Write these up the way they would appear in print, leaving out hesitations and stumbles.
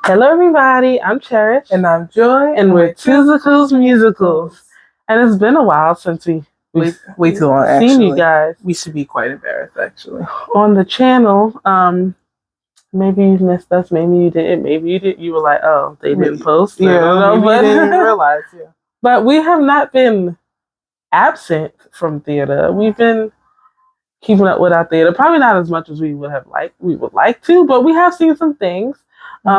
Hello, everybody. I'm Cherish. And I'm Joy. And we're Twosicals Musicals. And it's been a while since we've way too long, seen actually. you guys. We should be quite embarrassed, actually. On the channel. Maybe you missed us. Maybe you didn't. Maybe you did. You were like, oh, they didn't post. Yeah, maybe you didn't even realize. Yeah. But we have not been absent from theater. We've been keeping up with our theater. Probably not as much as we would like to, but we have seen some things.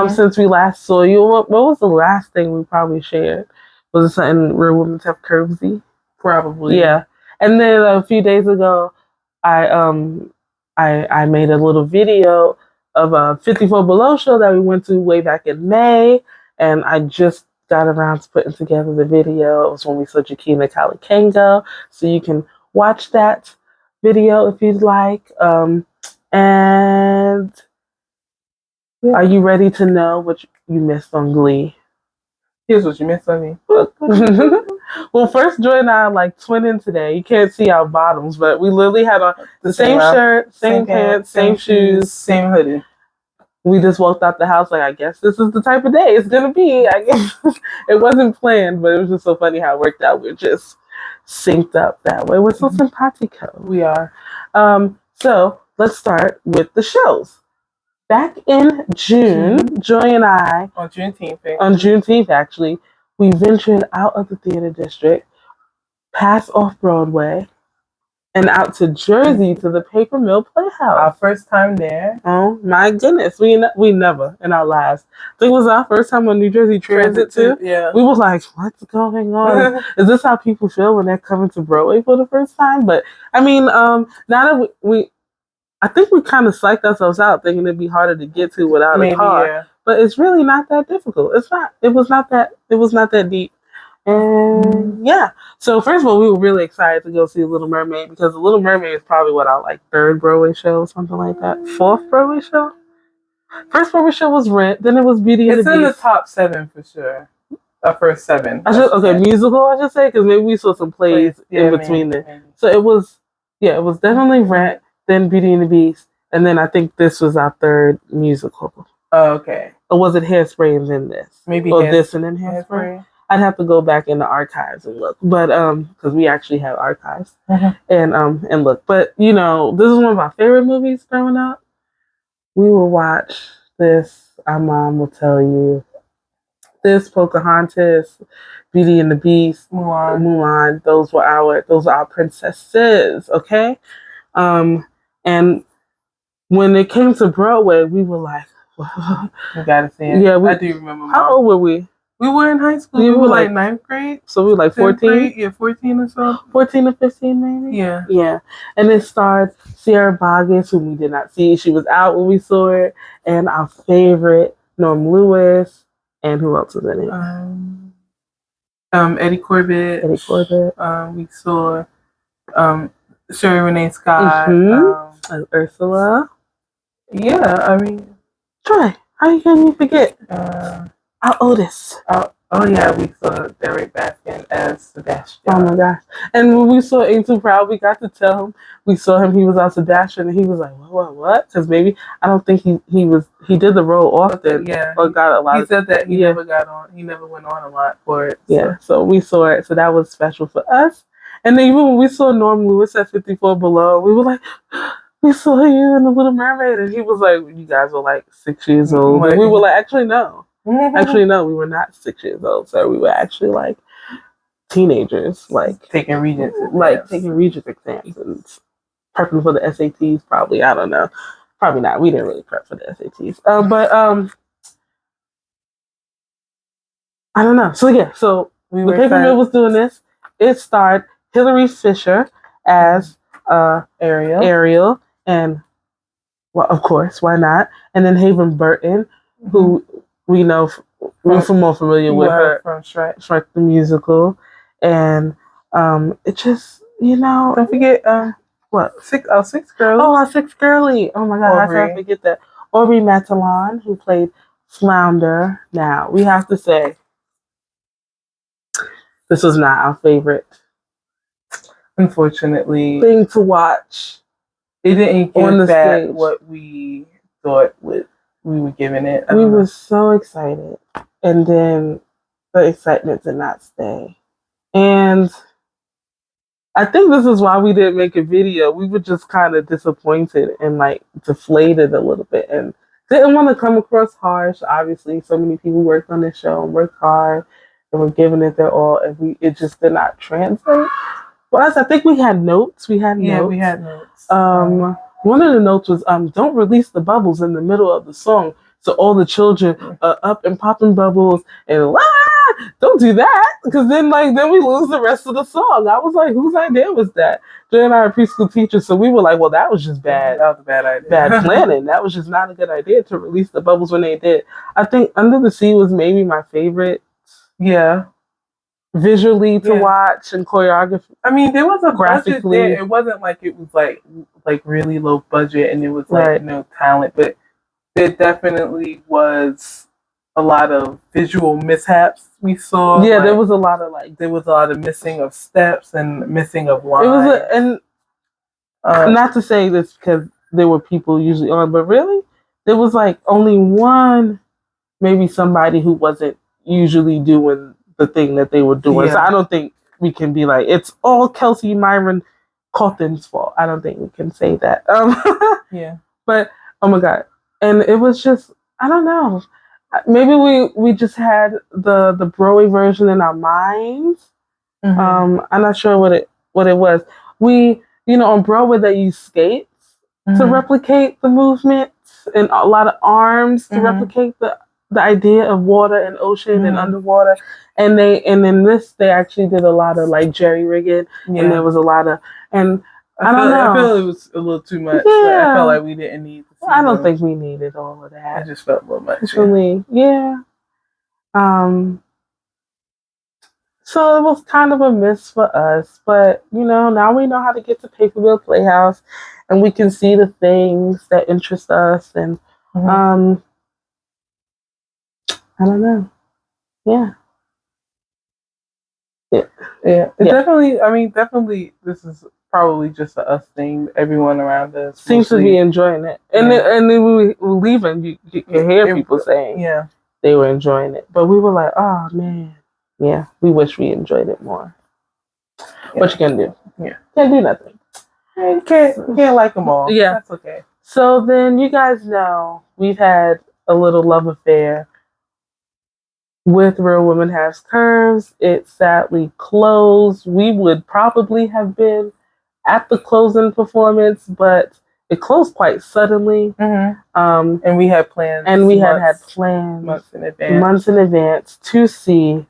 Since we last saw you. What was the last thing we probably shared? Was it something Real Women Have Curvesy? Probably. Yeah. And then a few days ago, I made a little video of a 54 Below show that we went to way back in May, and I just got around to putting together the video. It was when we saw Jakina Kalakengo, so you can watch that video if you'd like. And are you ready to know what you missed on Glee? Here's what you missed on me. Well, first, Joy and I are like twinning today. You can't see our bottoms, but we literally had on the same shirt, same pants, same shoes, same hoodie. We just walked out the house like, I guess this is the type of day it's gonna be. I guess it wasn't planned, but it was just so funny how it worked out. We're just synced up that way. We're so simpatico. We are. So let's start with the shows. Back in June, Joy and I, on Juneteenth actually, we ventured out of the theater district, past off Broadway, and out to Jersey to the Paper Mill Playhouse. Our first time there. Oh my goodness, we never in our lives. I think it was our first time on New Jersey Transit too. Yeah, we were like, "What's going on? Is this how people feel when they're coming to Broadway for the first time?" But I mean, now that I think we kind of psyched ourselves out thinking it'd be harder to get to without a car. Yeah. But it's really not that difficult. It was not that deep. And yeah. So first of all, we were really excited to go see Little Mermaid because The Little Mermaid is probably our third Broadway show, something like that. Fourth Broadway show? First Broadway show was Rent, then it was Beauty and the Beast. It's in the top 7 for sure. Our first 7. Musical, I should say, because maybe we saw some plays in between there. So it was definitely Rent, then Beauty and the Beast, and then I think this was our third musical. Oh, okay. Or was it Hairspray and then this? Maybe this and then Hairspray. I'd have to go back in the archives and look, but because we actually have archives and look. But this is one of our favorite movies growing up. We will watch this. Our mom will tell you this, Pocahontas, Beauty and the Beast, Mulan. Those are our princesses. Okay. And when it came to Broadway, we were like, you gotta see it. Yeah, I do remember. How old were we? We were in high school. We were like 9th grade. So we were like 14? Yeah, 14 or so. 14 or 15 maybe? Yeah. Yeah. And it starred Sierra Boggess, whom we did not see. She was out when we saw it. And our favorite, Norm Lewis. And who else was in it? Eddie Corbett. We saw Sherry Renee Scott. Ursula. Yeah, I mean. Troy, how can you forget? Our Otis. Oh yeah, we saw Derek Baskin as Sebastian. Oh my gosh! And when we saw Ain't Too Proud, we got to tell him we saw him. He was our Sebastian, and he was like, "What?" Because maybe I don't think he did the role often. Yeah, or got a lot. He said that he never got on. He never went on a lot for it. So. Yeah, so we saw it. So that was special for us. And then even when we saw Norm Lewis at 54 Below, we were like, "We saw you in The Little Mermaid," and he was like, "You guys were like 6 years old." And we were like, "Actually, no." Actually, no, we were not 6 years old, so we were actually like teenagers, taking Regents exams and prepping for the SATs. Probably, I don't know, probably not. We didn't really prep for the SATs, but I don't know. So yeah, so the Paper Mill was doing this. It starred Hilary Fisher as Ariel, and well, of course, why not? And then Haven Burton, who we know we're more familiar with her from Shrek the Musical, and it just don't forget Six Girls. Oh, our Six Girlie. Oh my God, how can I forget that? Aubrey Matalon, who played Flounder. Now we have to say this was not our favorite, unfortunately, thing to watch. It didn't give back what we thought would we were giving it. We were so excited, and then the excitement did not stay. And I think this is why we didn't make a video. We were just kind of disappointed and like deflated a little bit, and didn't want to come across harsh. Obviously, so many people worked on this show and worked hard and were giving it their all, and it just did not translate. For us, I think we had notes. We had notes. One of the notes was, don't release the bubbles in the middle of the song. So all the children are up and popping bubbles and don't do that, because then we lose the rest of the song. I was like, whose idea was that? Jay and I are preschool teachers, so we were like, well, that was just bad. That was a bad idea. Bad planning. That was just not a good idea to release the bubbles when they did. I think Under the Sea was maybe my favorite. Yeah. Visually to watch and choreography. I mean, there was a budget there. It wasn't like it was like really low budget and it was like no talent, but there definitely was a lot of visual mishaps we saw. Yeah, there was a lot of missing of steps and missing of lines. It was not to say this because there were people usually on, but really there was like only one, maybe somebody who wasn't usually doing the thing that they were doing. Yeah. So I don't think we can be like, it's all Kelsey Myron Cawthon's fault. I don't think we can say that. Yeah. But, oh my God. And it was just, I don't know. Maybe we just had the Broadway version in our minds. Mm-hmm. I'm not sure what it was. We, on Broadway they use skates to replicate the movements and a lot of arms to replicate the idea of water and ocean and underwater. And in this they actually did a lot of like jerry rigging, and there was a lot of, and I don't know. I feel it was a little too much. Yeah. I felt like we didn't need to see I don't think we needed all of that. I just felt a little much. For me. Yeah. So it was kind of a miss for us, but now we know how to get to Paper Mill Playhouse, and we can see the things that interest us, and I don't know. Yeah. Definitely, this is probably just a us thing. Everyone around us seems to be enjoying it, and then we were leaving. You can hear people saying, they were enjoying it, but we were like, oh man, yeah, we wish we enjoyed it more. Yeah. What you gonna do? Yeah, can't do nothing. You can't like them all. Yeah, that's okay. So then you guys know we've had a little love affair with Real Women Has Curves. It sadly closed. We would probably have been at the closing performance, but it closed quite suddenly. And we had plans. And we had plans months in advance to see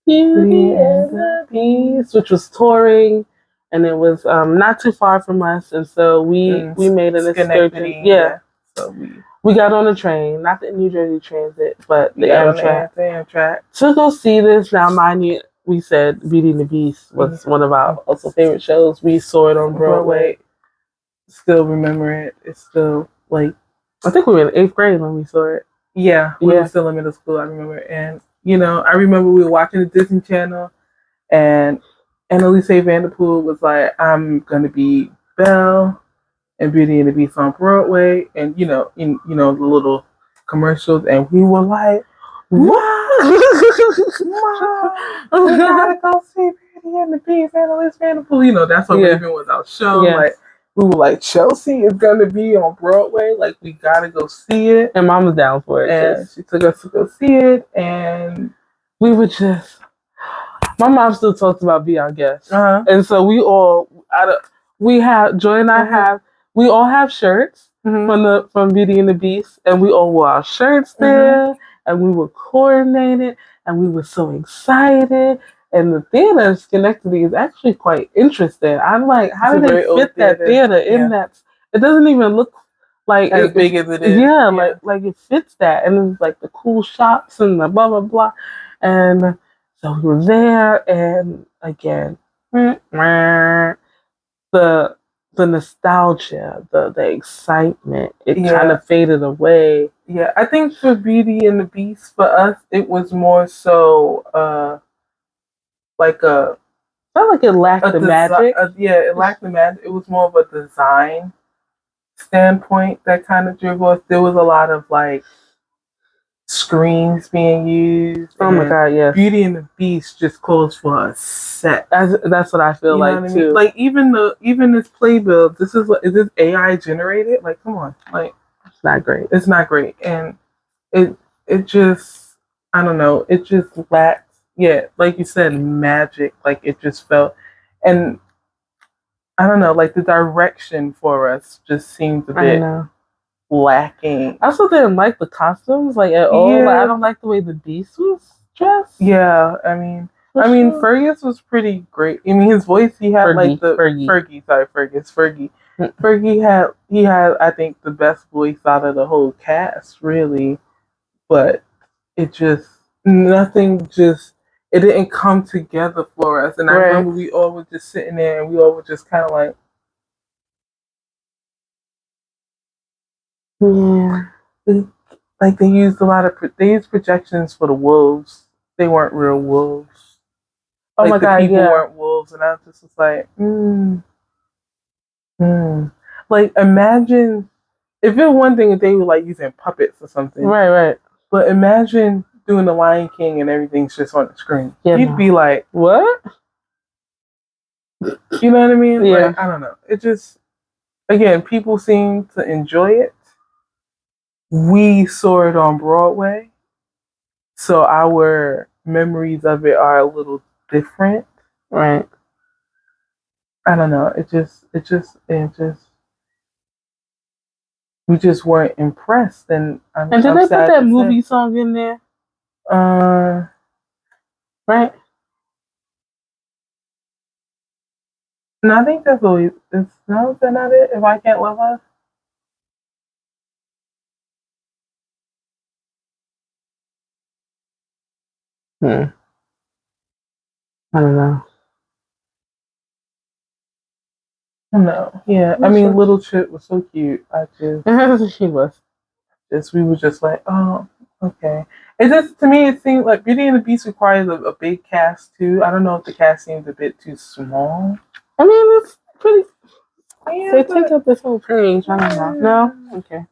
Beauty and the Beast, which was touring, and it was not too far from us, and so we made an excursion. Yeah. So we got on a train, not the New Jersey Transit, but the Amtrak to go see this. Now, mind you, we said Beauty and the Beast was one of our also favorite shows. We saw it on Broadway. Still remember it. It's still like, I think we were in 8th grade when we saw it. Yeah, we were still in middle school, I remember. And, I remember we were watching the Disney Channel, and Annalise Vanderpool was like, I'm going to be Belle and Beauty and the Beast on Broadway, and the little commercials, and we were like, Mom, we gotta go see Beauty and the Beast, Annalise Vanderpool. That's what Raven was our show. Yeah. Like, we were like, Chelsea is gonna be on Broadway, like we gotta go see it. And Mom was down for it. And she took us to go see it, and we were just. My mom still talks about Be Our Guest, and so we all Joy and I we all have shirts from Beauty and the Beast, and we all wore our shirts there, and we were coordinated, and we were so excited. And the theater in Schenectady is actually quite interesting. I'm like, how do they fit that theater in that? It doesn't even look like as big as it is. Yeah, like it fits that, and it's like the cool shops and the blah blah blah, and so we were there, and again, the nostalgia, the excitement, it kind of faded away. Yeah, I think for Beauty and the Beast, for us, it was more so felt like it lacked the magic. It lacked the magic. It was more of a design standpoint that kind of drew us. There was a lot of like screens being used. Oh my god, yes. Beauty and the Beast just calls for a set. That's what I feel you like know what too. I mean? Like even this playbill, is this AI generated? Like, come on, like it's not great. It's not great, and it just, I don't know, it just lacked. Yeah, like you said, magic. Like it just felt, and I don't know, like the direction for us just seemed a bit lacking. I also didn't like the costumes like at all. Yeah. Like, I don't like the way the Beast was dressed. Yeah, I mean, Fergus was pretty great. I mean, his voice, he had like the Fergie. Fergie had I think the best voice out of the whole cast, really. But it just it didn't come together for us. And I remember we all were just sitting there and we all were just kind of like, yeah, like they used projections for the wolves. They weren't real wolves. Oh like my god, people weren't wolves, and I just was like, like imagine if it was one thing if they were like using puppets or something, right. But imagine doing the Lion King and everything's just on the screen. Yeah, you'd be like, what? You know what I mean? Yeah. Like, I don't know. It just, again, people seem to enjoy it. We saw it on Broadway, so our memories of it are a little different. Right. I don't know. It just we just weren't impressed. And did they put that movie song in there? Right. No, I think that's always. No, is that not it? If I Can't Love Us. I don't know. No, yeah. I mean, Little Chip was so cute. She was. We were just like, oh, okay. It just, to me, it seemed like Beauty and the Beast requires a big cast too. I don't know if the cast seems a bit too small. I mean, it's pretty. Yeah, they take up this whole page. I don't know. No, okay.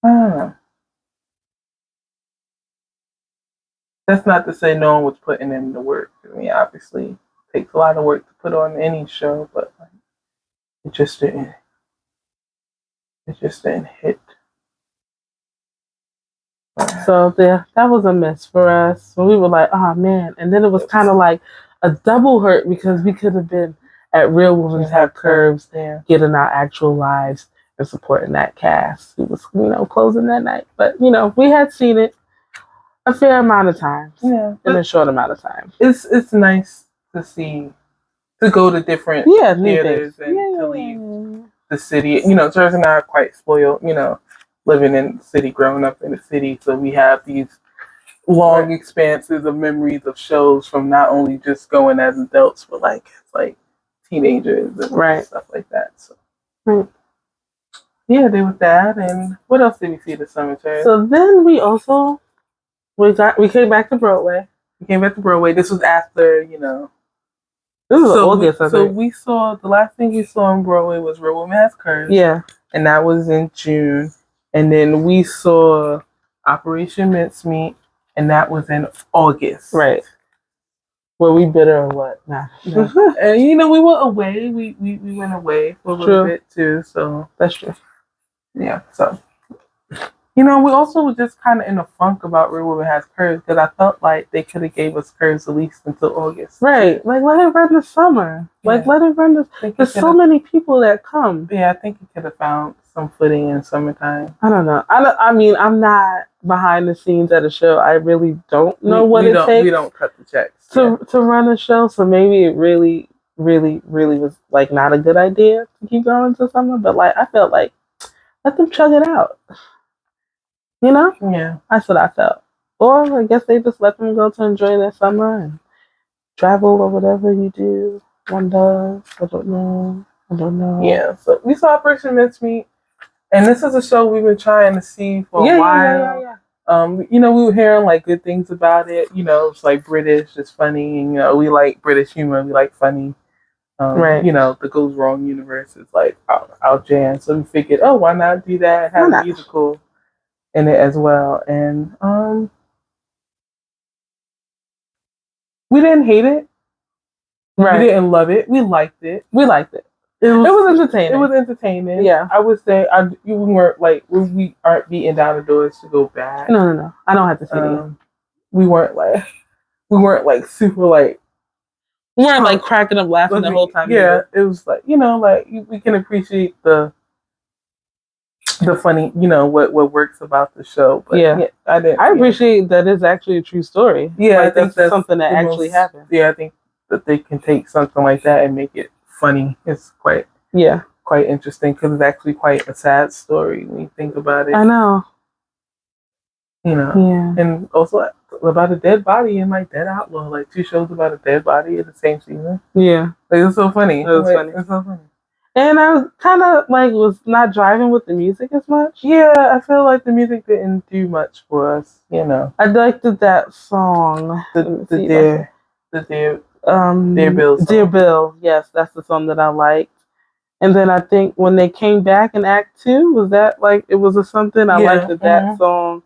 I don't know. That's not to say no one was putting in the work. I mean, obviously, it takes a lot of work to put on any show, but it just didn't. It just didn't hit. So that was a miss for us. So we were like, oh man. And then it was kind of like a double hurt because we could have been at Real Women's Have Curves, getting our actual lives and supporting that cast who was, closing that night. But, we had seen it a fair amount of times in a short amount of time. It's nice to see, to go to different theaters and to leave the city. Jersey and I are quite spoiled, living in the city, growing up in the city. So we have these long expanses of memories of shows from not only just going as adults, but like teenagers and stuff like that. So yeah, there was that. And what else did we see this summer, Terry? So then we also we came back to Broadway. This was after, this was August. So we saw, the last thing we saw on Broadway was Real Women Has Curves. Yeah. And that was in June. And then we saw Operation Mincemeat, and that was in August. Right. Were we bitter or what? Nah. No. And we went away. We went away for a little bit too. So that's true. Yeah. So we also were just kind of in a funk about Real Women Has Curves because I felt like they could have gave us curves at least until August. Right. Like let it run the summer. Yeah. Like let it run the. There's so many people that come. Yeah, I think it could have found some footing in summertime. I don't know. I mean, I'm not behind the scenes at a show. I really don't know what it takes. We don't cut the checks to run a show. So maybe it really, really, really was like not a good idea to keep going to summer. But like I felt like let them chug it out. Yeah, that's what I felt. Or I guess they just let them go to enjoy their summer and travel or whatever you do. One does. I don't know. Yeah. So we saw Operation Mincemeat. And this is a show we've been trying to see for a while. Yeah. We were hearing like good things about it. It's like British, it's funny. And, we like British humor. We like funny Right. You know, the Goes Wrong universe is like our jam. So we figured, oh, why not do that? Why Have a not? musical in it as well. And we didn't hate it. Right. We didn't love it. We liked it. We liked it. It was entertaining. It was entertaining. Yeah. I would say we weren't like we aren't beating down the doors to go back. No. I don't have to say that. We weren't like super like we weren't like cracking up laughing the whole time. Yeah, it was like, you know, like we can appreciate the funny, you know, what works about the show. But yeah I appreciate that it's actually a true story. Yeah, like, I think that's something that actually happened. Yeah, I think that they can take something like that and make it funny. It's quite interesting because it's actually quite a sad story when you think about it. I know. You know, and also about a dead body and like Dead Outlaw, like 2 shows about a dead body in the same season. Yeah, like, it's so funny. It was funny. It's so funny. And I was kind of like was not driving with the music as much. Yeah, I feel like the music didn't do much for us. You know, I liked that song. Dear Bill song. Dear Bill. Yes, that's the song that I liked. And then I think when they came back in Act 2, was that like it was something I liked that song.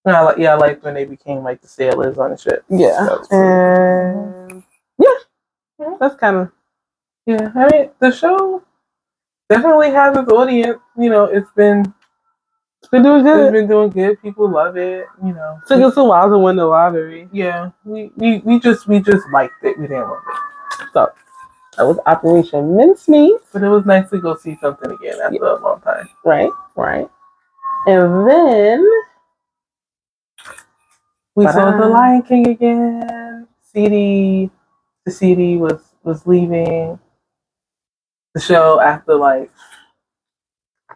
I liked when they became like the sailors on the ship. Yeah, and that's kind of I mean, the show definitely has its audience. You know, it's been doing good. It's been doing good. People love it. You know, took us a while to win the lottery. Yeah, we just liked it. We didn't love it. So that was Operation Mincemeat. But it was nice to go see something again after a long time. Right. And then we saw The Lion King again. The CD was leaving the show after like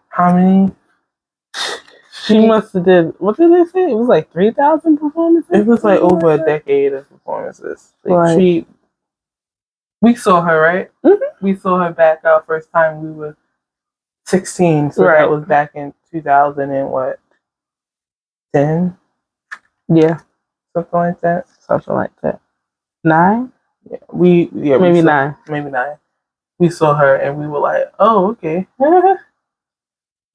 how many? She must have did. What did they say? It was like 3,000 performances. It was like over a decade of performances. Like we saw her, right? Mm-hmm. We saw her back our first time. We were 16, so that was back in 2000 and what? 10? Yeah, something like that. 9? Yeah, maybe 9. Maybe 9. We saw her and we were like, oh, okay.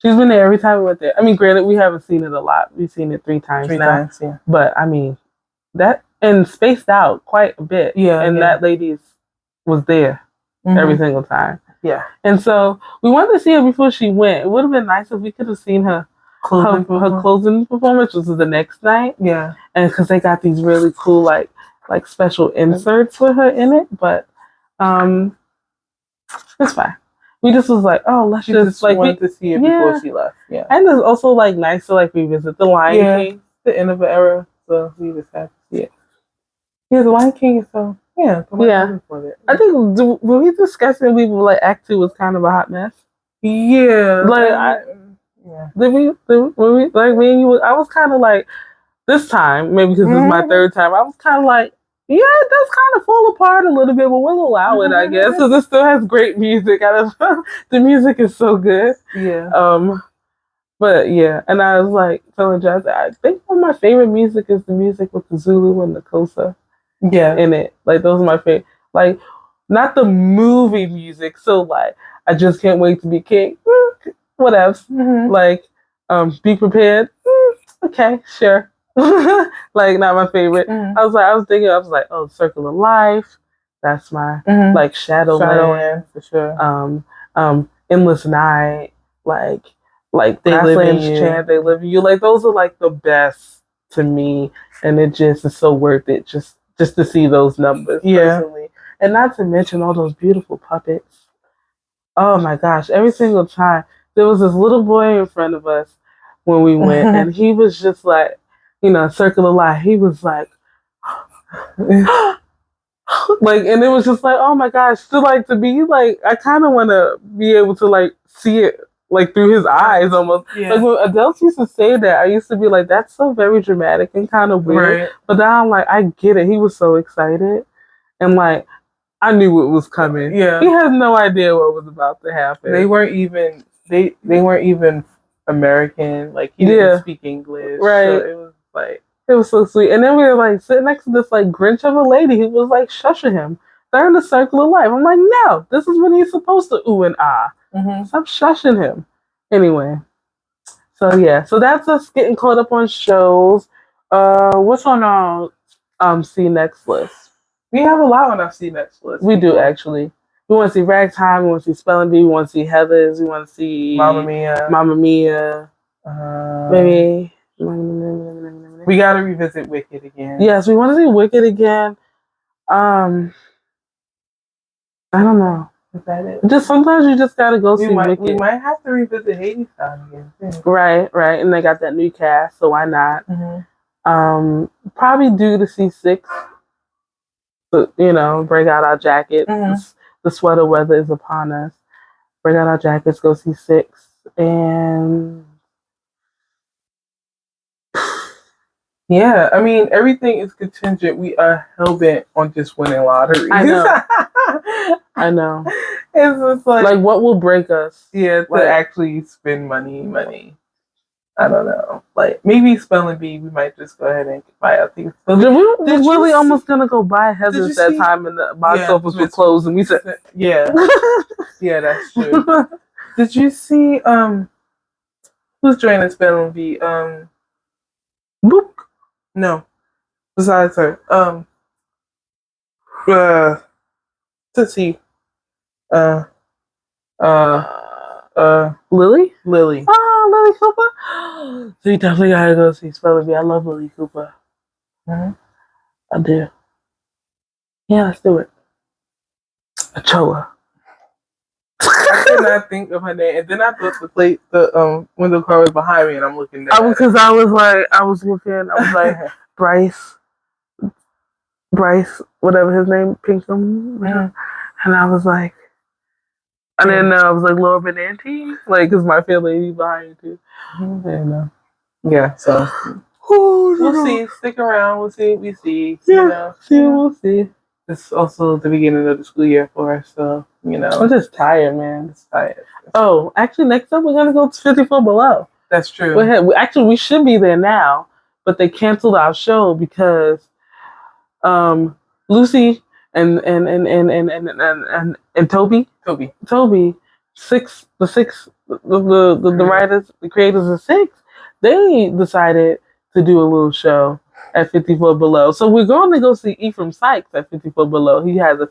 She's been there every time we went there. I mean, granted, we haven't seen it a lot. We've seen it 3 times now. Yeah. But I mean, that and spaced out quite a bit. Yeah. And that lady was there every single time. Yeah. And so we wanted to see her before she went. It would have been nice if we could have seen her closing performance, which was the next night. Yeah. And because they got these really cool like special inserts with her in it, but it's fine. We just was like, oh, let's just like wanted to see it before she left. Yeah. And it's also like nice to like revisit the Lion King, the end of an era. So we just have to see it. Yeah, the Lion King is so I think when we discussed it, we were like Act 2 was kind of a hot mess. Yeah. Like did we like me and you? I was kind of like this time maybe because this is my 3rd time. I was kind of like. Yeah, it does kind of fall apart a little bit, but we'll allow it, I guess, because it still has great music. The music is so good. Yeah. But yeah, and I was like telling Jazz, I think one of my favorite music is the music with the Zulu and the Kosa. Yeah. In it, like those are my favorite. Like, not the movie music. So like, I just can't wait to be king. Whatever. Mm-hmm. Like, be prepared. Okay, sure. Like not my favorite. I was thinking, oh, Circle of Life. That's my like Shadowland for sure. Endless Night, like Grasslands Chant, They Live in You. Like those are like the best to me, and it just is so worth it just to see those numbers. Yeah, personally. And not to mention all those beautiful puppets. Oh my gosh! Every single time there was this little boy in front of us when we went, and he was just like. Circle of Life. He was like, like, and it was just like, oh my gosh, to be like, I kind of want to be able to like see it like through his eyes almost. Yeah. Like when adults used to say that, I used to be like, that's so very dramatic and kind of weird. Right. But now I'm like, I get it. He was so excited, and like, I knew what was coming. Yeah, he had no idea what was about to happen. They weren't even American. Like he didn't speak English. Right. So it was. Like it was so sweet, and then we were like sitting next to this like Grinch of a lady who was like shushing him, They're in the circle of life. I'm like, no, this is when he's supposed to ooh and ah. Stop shushing him. Anyway, so yeah, so that's us getting caught up on shows. What's on our see next list? We have a lot on our see next list. We do actually. We want to see Ragtime. We want to see Spelling Bee. We want to see Heathers. We want to see Mamma Mia. Mamma Mia. Maybe. We got to revisit Wicked again. Yes, we want to see Wicked again. I don't know. Is that it? Just sometimes you just gotta go see Wicked. We might have to revisit Hades Town again. Too. Right. And they got that new cast, so why not? Probably due to see 6. But, bring out our jackets. The sweater weather is upon us. Bring out our jackets, go see 6. And yeah, I mean, everything is contingent. We are hell-bent on just winning lottery. I know. It's just like what will break us? Yeah, to actually spend money. I don't know. Like, maybe Spelling Bee, we might just go ahead and buy out things. We were really almost going to go buy Heathers that time, and the box office was closed, and we said... Yeah. Yeah, that's true. Did you see, who's joining Spelling Bee? Boop. No. Besides her. Tootsie. Lily? Lily. Oh, Lily Cooper. So you definitely gotta go see Spelling Bee. I love Lily Cooper. I do. Yeah, let's do it. Achoa. I could not think of her name, and then I thought the window car was behind me, and I'm looking down. Because I was like, Bryce, whatever his name, Pinkham, and I was like, I didn't know. I was like Laura Benanti, because my family lady behind you too. Yeah, so we'll see. Stick around. We'll see what we see. We'll see. It's also the beginning of the school year for us, so I'm just tired, man. It's tired. Oh, actually, next up we're gonna go to 54 Below. That's true. We should be there now, but they canceled our show because Lucy and Toby, the writers, the creators of 6, they decided to do a little show at 54 Below. So we're going to go see Ephraim Sykes at 54 Below. He has a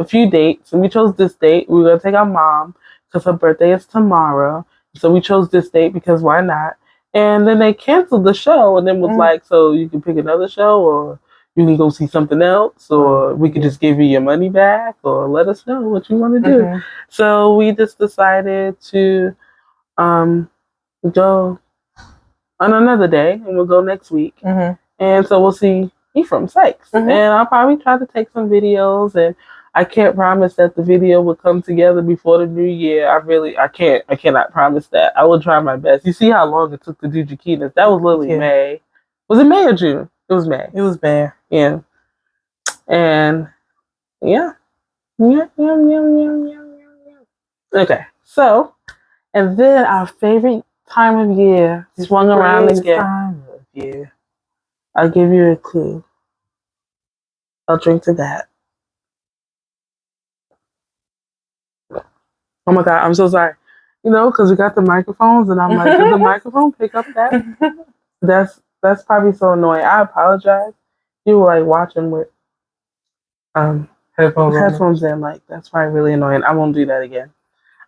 few dates, and we chose this date. We're going to take our mom because her birthday is tomorrow. So we chose this date because why not? And then they canceled the show, and then was like, so you can pick another show, or you can go see something else, or we could just give you your money back, or let us know what you want to do. So we just decided to go on another day, and we'll go next week. And so we'll see Ephraim Sykes. And I'll probably try to take some videos, and I can't promise that the video will come together before the new year. I cannot promise that. I will try my best. You see how long it took to do Jaquita's? That was literally May. Was it May or June? It was May. It was May. Yeah. And yeah. Okay. So, and then our favorite time of year swung around again. Time of year. I'll give you a clue. I'll drink to that. Oh my God, I'm so sorry. Because we got the microphones, and I'm like, did the microphone pick up that? That's probably so annoying. I apologize. You were watching with headphones in. That's probably really annoying. I won't do that again.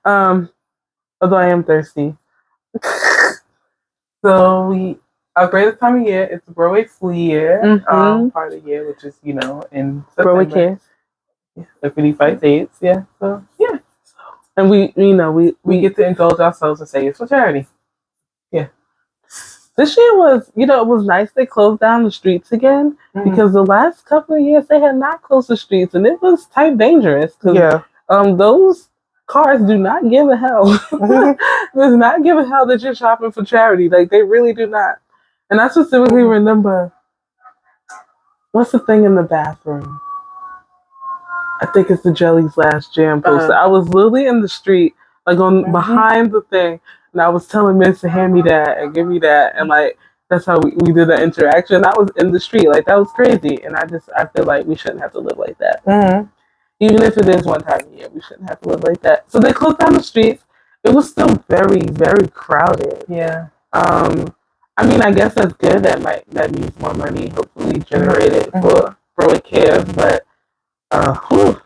Although I am thirsty. So our greatest time of year is the Broadway Flea year, part of the year, which is in September. Broadway Kids. The 55 dates, yeah. So yeah. And we get to indulge ourselves and say it's for charity. Yeah. This year was, it was nice they closed down the streets again, because the last couple of years they had not closed the streets, and it was type dangerous. Yeah. Those cars do not give a hell. Does not give a hell that you're shopping for charity. They really do not. And I specifically remember, what's the thing in the bathroom? I think it's the Jelly's Last Jam poster. I was literally in the street, behind the thing, and I was telling Miss to hand me that and give me that, and that's how we did that interaction. I was in the street, that was crazy, and I feel like we shouldn't have to live like that. Even if it is one time a year, we shouldn't have to live like that. So they closed down the streets. It was still very, very crowded. Yeah. I mean, I guess that's good. That means more money, hopefully generated for Broadway Kids. But all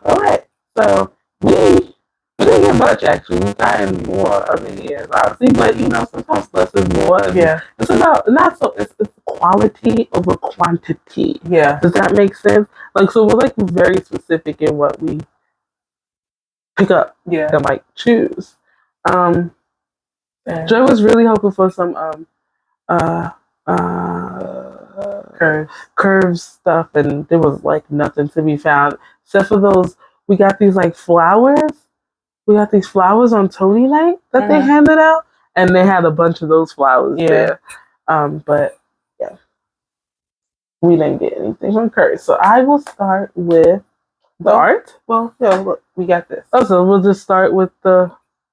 right. So we didn't get much actually. We've gotten more other years, obviously, but sometimes less is more. Yeah. It's about it's quality over quantity. Yeah. Does that make sense? Like, so we're like very specific in what we pick up and like choose. Joy was really hoping for some curves stuff, and there was like nothing to be found except for those. We got these like flowers. We got these flowers on Tony night that they handed out, and they had a bunch of those flowers there. But yeah, we didn't get anything from curves. So I will start with the art. Well, yeah, look, we got this. Oh, so we'll just start with the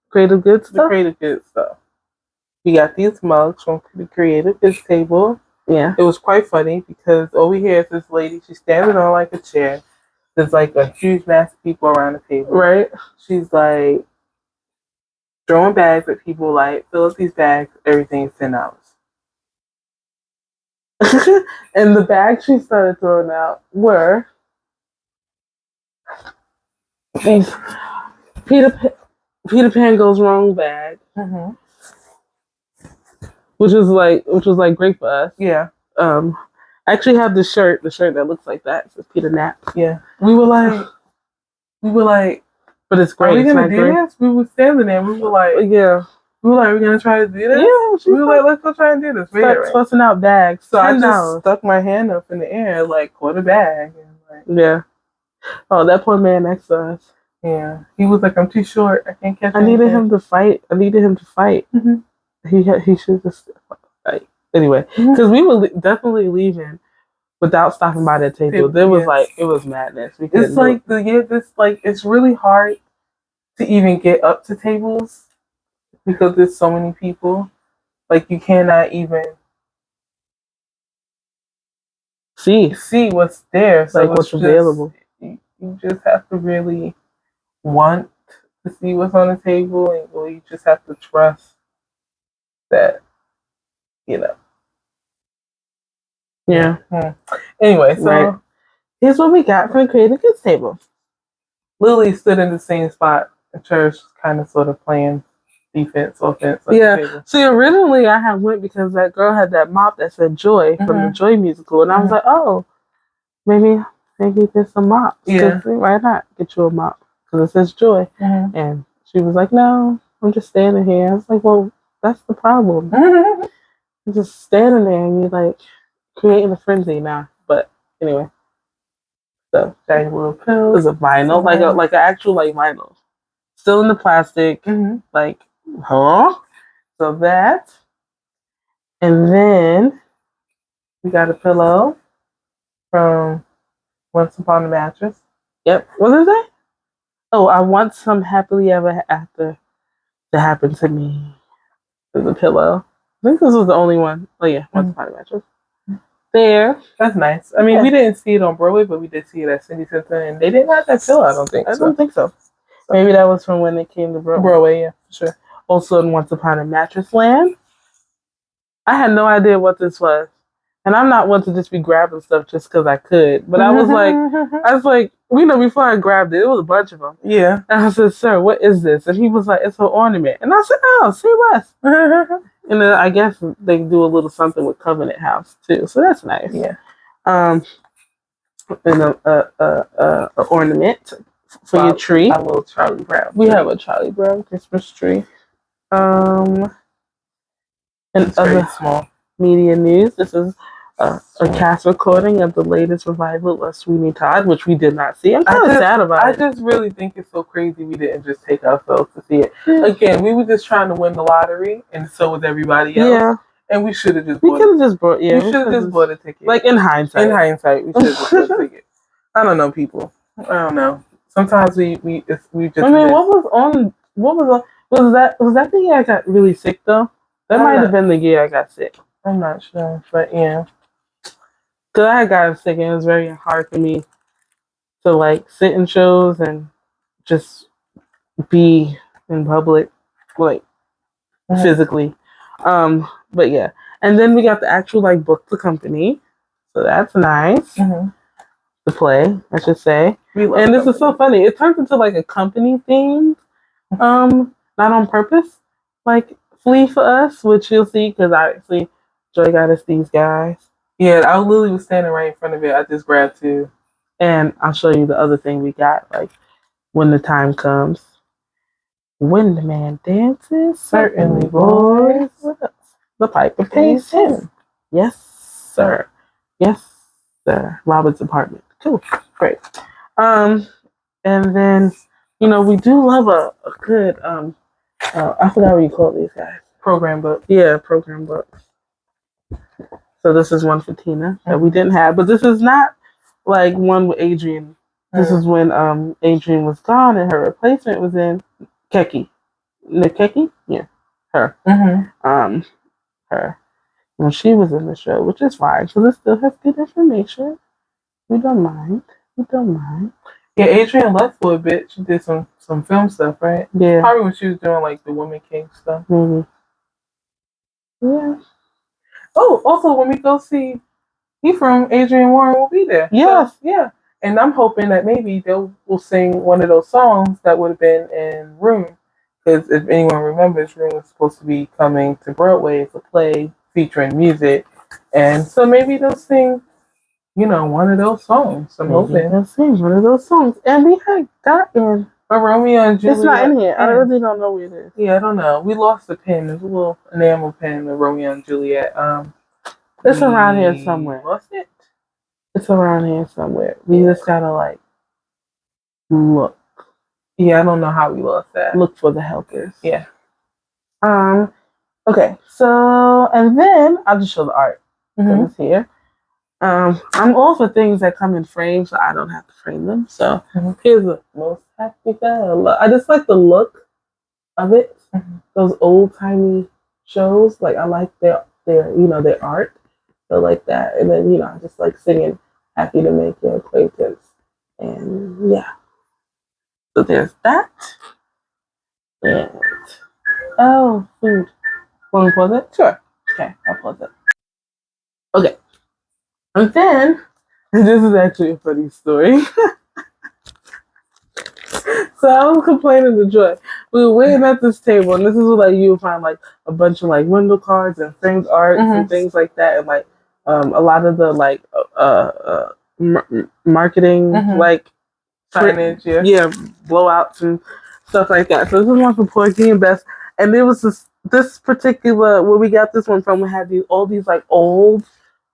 creative goods stuff. The creative goods stuff. We got these mugs from the Creative Goods table. Yeah. It was quite funny because over here is this lady. She's standing on like a chair. There's like a huge mass of people around the table. Right. She's like throwing bags at people, like, fill up these bags, everything's $10. And the bags she started throwing out were these Peter Pan Goes Wrong bag. Which was like great for us. Yeah. I actually have the shirt that looks like that. It says Peter Nap. Yeah. We were like, but it's great. Are we gonna do this? We were standing there. We were like, yeah. We were like, we're gonna try to do this. Yeah. We were like, let's go try and do this. Start tossing out bags. So I just stuck my hand up in the air, like, quarter bag. And yeah. Oh, that poor man next to us. Yeah. He was like, I'm too short. I can't catch. I needed him to fight. Mm-hmm. He should just fight. Anyway, because we were definitely leaving without stopping by that table. There was it was madness. It's like it's really hard to even get up to tables because there's so many people. Like, you cannot even see what's there. So like what's available. You just have to really want to see what's on the table, and you just have to trust that, Yeah. Anyway, so here's what we got from the Creative Goods table. Lily stood in the same spot. The church kind of sort of playing defense, offense. Yeah. See, originally I had went because that girl had that mop that said Joy from the Joy musical, and I was like, oh, maybe there's a mop. Yeah. Why not get you a mop? Because it says Joy. And she was like, no, I'm just standing here. I was like, well, that's the problem. You're just standing there and you're like creating a frenzy now. But anyway, so that little pill is a vinyl, like an actual like vinyl, still in the plastic, like So that, and then we got a pillow from Once Upon a Mattress. Yep. What is that? Oh, I want some happily ever after to happen to me. There's a pillow. I think this was the only one. Oh yeah, Once Upon a Mattress. There. That's nice. I mean, we didn't see it on Broadway, but we did see it at Cindy Center, and they didn't have that pillow, I don't think. I don't think so. Maybe that was from when they came to Broadway. Broadway, yeah, for sure. Also in Once Upon a Mattress Land. I had no idea what this was. And I'm not one to just be grabbing stuff just because I could. But I was like, before I grabbed it, it was a bunch of them. Yeah. And I said, sir, what is this? And he was like, it's an ornament. And I said, oh, say less. And then I guess they do a little something with Covenant House, too. So that's nice. Yeah. And a ornament for your tree. A little Charlie Brown. We have a Charlie Brown Christmas tree. And it's other small media news. This is a cast recording of the latest revival of Sweeney Todd, which we did not see. I'm kind of sad about it. I just really think it's so crazy we didn't just take ourselves to see it. Again, we were just trying to win the lottery, and so was everybody else. Yeah. And we should have just bought a ticket. Like, in hindsight. We should have just bought a ticket. I don't know, people. I don't know. Sometimes we just... I mean, was that the year I got really sick, though? That might have been the year I got sick. I'm not sure, but yeah. Because I got sick and it was very hard for me to like sit in shows and just be in public, like physically. But yeah, and then we got the actual like book the company, so that's nice. The play, I should say. And this is so funny. It turns into like a company theme, not on purpose, like Flea for us, which you'll see because obviously Joy got us these guys. Yeah, I literally was standing right in front of it. I just grabbed two. And I'll show you the other thing we got, like when the time comes. When the man dances, certainly, boys. The piper pays him. Yes, sir. Yes, sir. Robert's apartment. Cool. Great. And then, we do love a good, I forgot what you call these guys. Program book. Yeah, program books. So this is one for Tina that we didn't have, but this is not like one with Adrian. This is when Adrian was gone and her replacement was in Keki. Keki? Yeah, her. Her. When she was in the show, which is fine because it still has good information. We don't mind. Yeah, Adrian left for a bit. She did some film stuff, right? Yeah. Probably when she was doing like the Woman King stuff. Maybe. Yeah. Oh, also when we go see Ephraim, Adrian Warren will be there. Yes. So, yeah. And I'm hoping that maybe they'll sing one of those songs that would have been in Room. Because if anyone remembers, Room was supposed to be coming to Broadway as a play featuring music. And so maybe they'll sing, one of those songs. I'm hoping. They'll sing one of those songs. And we had gotten a Romeo and Juliet. It's not in here. I really don't know where it is. Yeah, I don't know. We lost the pen. There's a little enamel pen of Romeo and Juliet. It's around here somewhere. Lost it? It's around here somewhere. We just gotta like look. Yeah, I don't know how we lost that. Look for the helpers. Yeah. Okay. So and then I'll just show the art. It's here. I'm all for things that come in frames, so I don't have to frame them. So here's the most happy fella. I just like the look of it. Those old timey shows. Like I like their art. So like that. And then, I just like singing Happy to Make Your Acquaintance. And yeah. So there's that. And food. Want me to pause it? Sure. Okay, I'll pause it. Okay. And then this is actually a funny story. So I was complaining to Joy. We were waiting at this table, and this is where you would find like a bunch of like window cards and framed arts and things like that, and like a lot of the like marketing like signage, blowouts and stuff like that. So this is one from Porgy and Bess, and there was this particular where we got this one from. We had all these like old.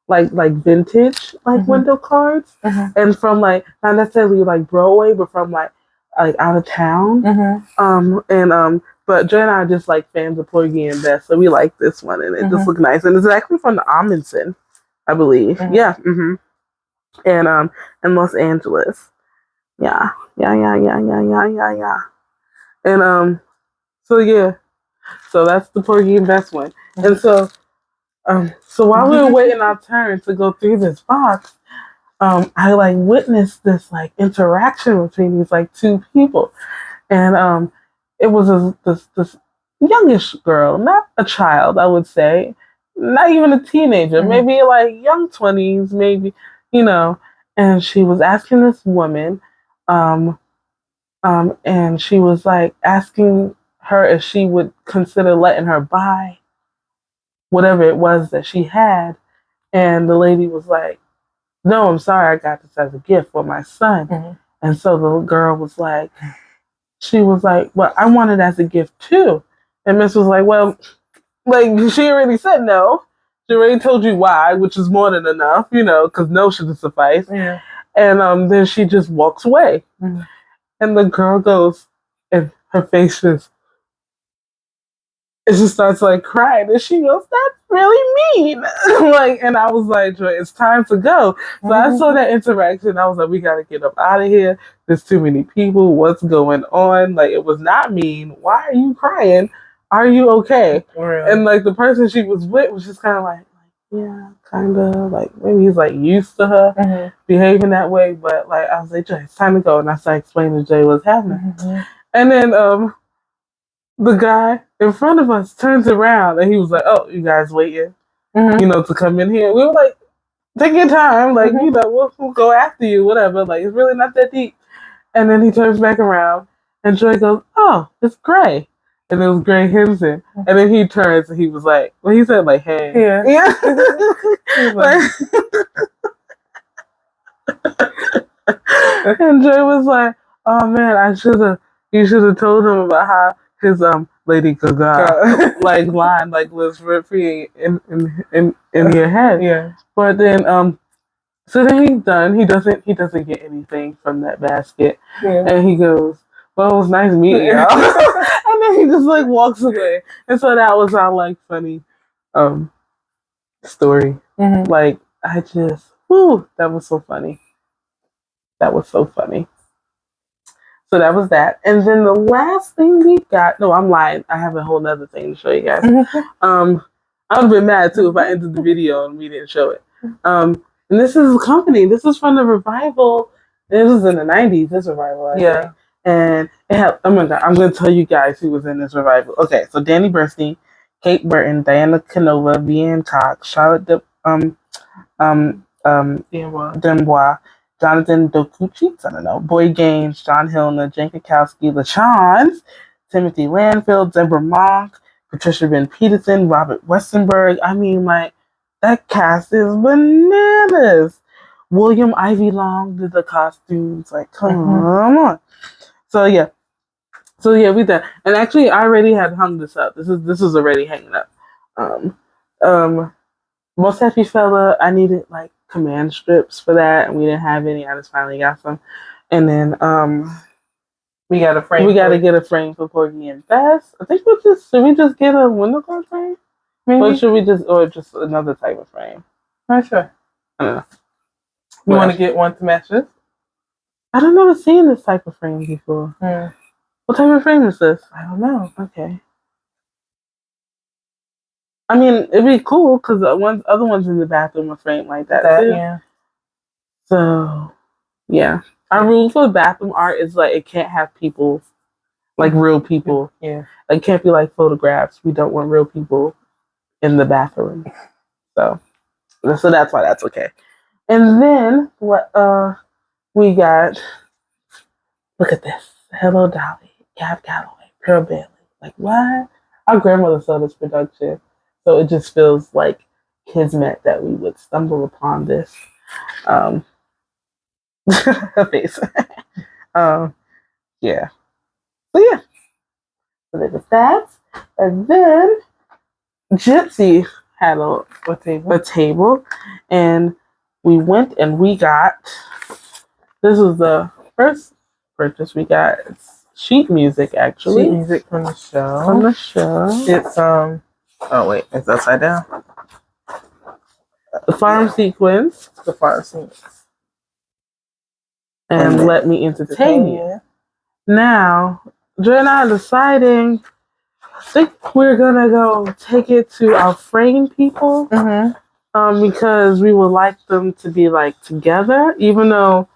Like vintage window cards, and from like not necessarily like Broadway, but from like out of town. But Joy and I are just like fans of Porgy and Bess, so we like this one, and it just looked nice. And it's actually from the Amundsen, I believe. Yeah. And in Los Angeles. Yeah. And so yeah, so that's the Porgy and Bess one, and so. So while we were waiting our turn to go through this box, I like witnessed this like interaction between these like two people, and it was this youngish girl, not a child, I would say, not even a teenager, maybe like young 20s, maybe, and she was asking this woman, and she was like asking her if she would consider letting her buy whatever it was that she had, and the lady was like, "No, I'm sorry, I got this as a gift for my son." And so the girl was like, "Well, I want it as a gift too." And Miss was like, "Well, like she already said no. She already told you why, which is more than enough, because no shouldn't suffice." Yeah. And then she just walks away, and the girl goes, and her face just. And she starts like crying, and she goes, "That's really mean." And I was like, "Joy, it's time to go." So I saw that interaction. I was like, "We gotta get up out of here. There's too many people. What's going on?" Like, it was not mean. Why are you crying? Are you okay? Really? And like the person she was with was just kind of like, yeah, kind of like maybe he's like used to her behaving that way. But like I was like, Jay, it's time to go, and I started explaining to Jay what's happening. And then the guy in front of us turns around and he was like, "Oh, you guys waiting, to come in here?" We were like, "Take your time, like we'll go after you, whatever. Like it's really not that deep." And then he turns back around and Joy goes, "Oh, it's Gray." And it was Gray Henson. And then he turns and he was like, well, he said like, "Hey." Yeah. Like, and Joy was like, "Oh man, you should have told him about how his Lady Gaga like line like lives rent free in your head." Yeah. But then so then he's done. He doesn't get anything from that basket. Yeah. And he goes, "Well, it was nice meeting y'all." And then he just like walks away. And so that was our like funny story. Like I just that was so funny. That was so funny. So that was that. And then the last thing we got, no, I'm lying. I have a whole nother thing to show you guys. I would have been mad too if I ended the video and we didn't show it. And this is a company. This is from the revival. This was in the 90s, this revival, I think. And it had, oh my God, I'm going to tell you guys who was in this revival. Okay, so Danny Bernstein, Kate Burton, Diana Canova, Vianne Cox, Charlotte Dembois, Jonathan Dokuchi, I don't know, Boy Gaines, John Hillner, Jen Krakowski, LaChans, Timothy Landfill, Deborah Monk, Patricia Ben Peterson, Robert Westenberg. I mean, like, that cast is bananas. William Ivy Long did the costumes. Like, come on. So yeah, we did. And actually, I already had hung this up. This is already hanging up. Most Happy Fella, I needed like command strips for that, and we didn't have any. I just finally got some. And then we got a frame. We got to get a frame for Porgy and Bess. I think should we just get a window card frame? Maybe. Or should we just another type of frame? Not sure. I don't know. You want to get one to match this? I don't never seen this type of frame before. What type of frame is this? I don't know. Okay. I mean, it'd be cool because the other ones in the bathroom are framed like that too. Yeah. So, yeah. Our rule for bathroom art is like it can't have people, like real people. Yeah. It can't be like photographs. We don't want real people in the bathroom. So that's why that's okay. And then what we got, look at this. Hello Dolly, Cab Calloway, Pearl Bailey. Like what? Our grandmother saw this production. So it just feels like kismet that we would stumble upon this. Her face. Yeah. So yeah. So there was that. And then Gypsy had a table. And we went and we got, this was the first purchase we got. It's sheet music actually. Sheet music from the show. It's oh wait, it's upside down. The farm sequence. And Let Me Entertain You. Now, Dre and I are deciding, I think we're gonna go take it to our frame people. Because we would like them to be like together, even though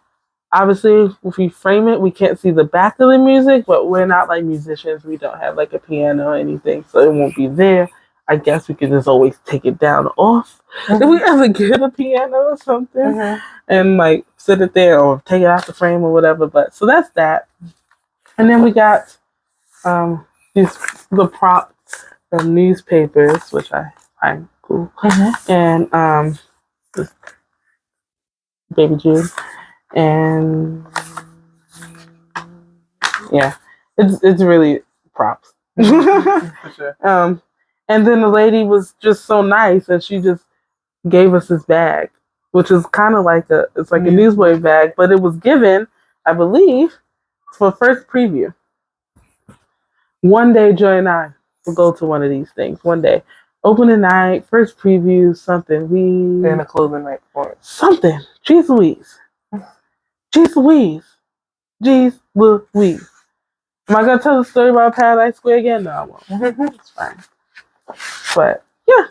obviously if we frame it, we can't see the back of the music, but we're not like musicians. We don't have like a piano or anything, so it won't be there. I guess we could just always take it down off. If we ever get a piano or something and like sit it there or take it out the frame or whatever. But so that's that. And then we got the prop newspapers, which I find cool. And Baby June. And yeah, it's really props. For sure. And then the lady was just so nice, and she just gave us this bag, which is kind of like a newsboy bag, but it was given, I believe, for first preview. One day, Joy and I will go to one of these things. One day, opening night, first preview, something. And a closing night for it. Something. Jeez Louise. Jeez Louise. Jeez Louise. Am I gonna tell the story about Paradise Square again? No, I won't. It's fine. But yeah,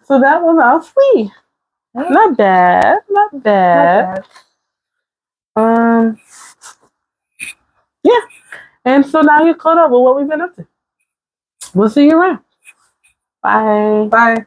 So that was our Flea. Not bad. Not bad. Yeah. And so now you're caught up with what we've been up to. We'll see you around. Bye. Bye.